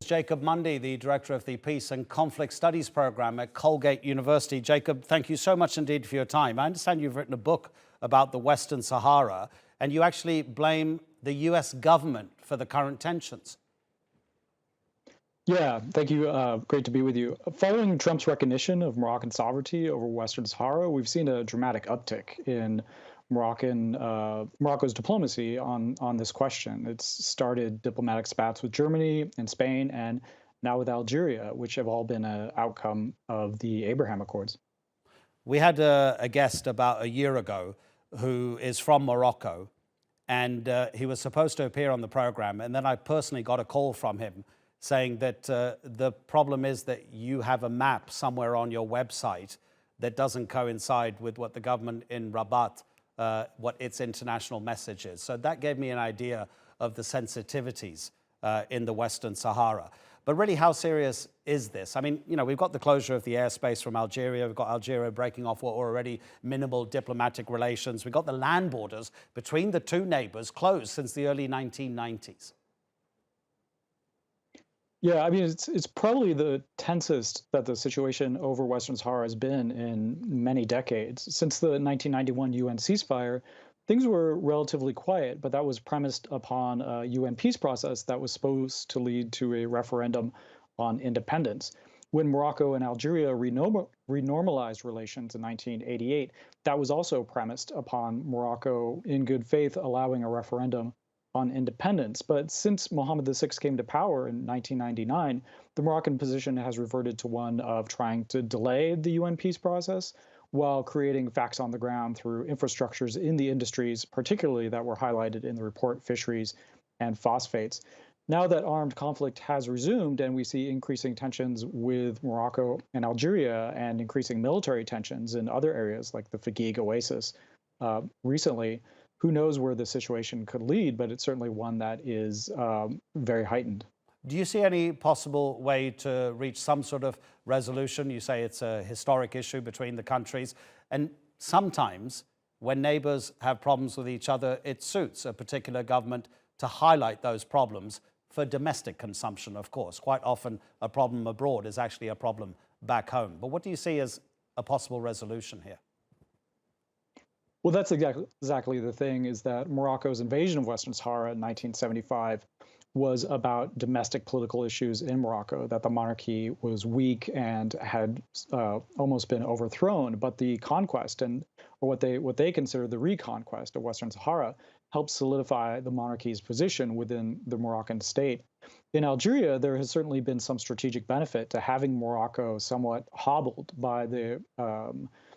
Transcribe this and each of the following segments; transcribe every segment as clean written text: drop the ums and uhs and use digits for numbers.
Jacob Mundy, the Director of the Peace and Conflict Studies Program at Colgate University. Jacob, thank you so much indeed for your time. I understand you've written a book about the Western Sahara, and you actually blame the US government for the current tensions. Yeah, thank you. Great to be with you. Following Trump's recognition of Moroccan sovereignty over Western Sahara, we've seen a dramatic uptick in Morocco's diplomacy on this question. It's started diplomatic spats with Germany and Spain, and now with Algeria, which have all been an outcome of the Abraham Accords. We had a guest about a year ago who is from Morocco, and he was supposed to appear on the program, and then I personally got a call from him saying that the problem is that you have a map somewhere on your website that doesn't coincide with what the government in Rabat, what its international message is. So that gave me an idea of the sensitivities in the Western Sahara. But really, how serious is this? I mean, you know, we've got the closure of the airspace from Algeria. We've got Algeria breaking off what were already minimal diplomatic relations. We've got the land borders between the two neighbors closed since the early 1990s. Yeah, I mean, it's probably the tensest that the situation over Western Sahara has been in many decades. Since the 1991 UN ceasefire, things were relatively quiet, but that was premised upon a UN peace process that was supposed to lead to a referendum on independence. When Morocco and Algeria renormalized relations in 1988, that was also premised upon Morocco, in good faith, allowing a referendum on independence. But since Mohammed VI came to power in 1999, the Moroccan position has reverted to one of trying to delay the UN peace process while creating facts on the ground through infrastructures in the industries, particularly that were highlighted in the report, fisheries and phosphates. Now that armed conflict has resumed and we see increasing tensions with Morocco and Algeria and increasing military tensions in other areas like the Fagig Oasis recently, who knows where the situation could lead, but it's certainly one that is very heightened. Do you see any possible way to reach some sort of resolution? You say it's a historic issue between the countries, and sometimes when neighbors have problems with each other, it suits a particular government to highlight those problems for domestic consumption, of course. Quite often a problem abroad is actually a problem back home. But what do you see as a possible resolution here? Well, that's exactly the thing, is that Morocco's invasion of Western Sahara in 1975 was about domestic political issues in Morocco, that the monarchy was weak and had almost been overthrown. But the conquest, or what they consider the reconquest of Western Sahara, helped solidify the monarchy's position within the Moroccan state. In Algeria, there has certainly been some strategic benefit to having Morocco somewhat hobbled by the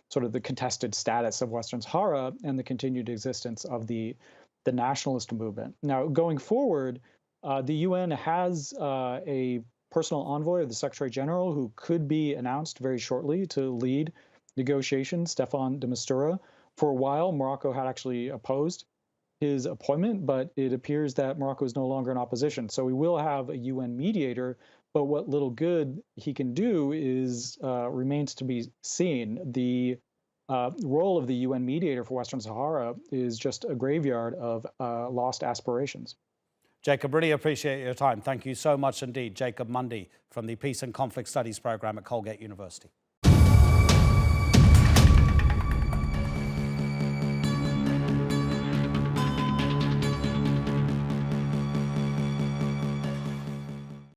sort of the contested status of Western Sahara and the continued existence of the nationalist movement. Now, going forward, the UN has a personal envoy of the Secretary General who could be announced very shortly to lead negotiations, Staffan de Mistura. For a while, Morocco had actually opposed his appointment, but it appears that Morocco is no longer in opposition. So we will have a UN mediator, but what little good he can do is remains to be seen. The role of the UN mediator for Western Sahara is just a graveyard of lost aspirations. Jacob, really appreciate your time. Thank you so much indeed. Jacob Mundy from the Peace and Conflict Studies Program at Colgate University.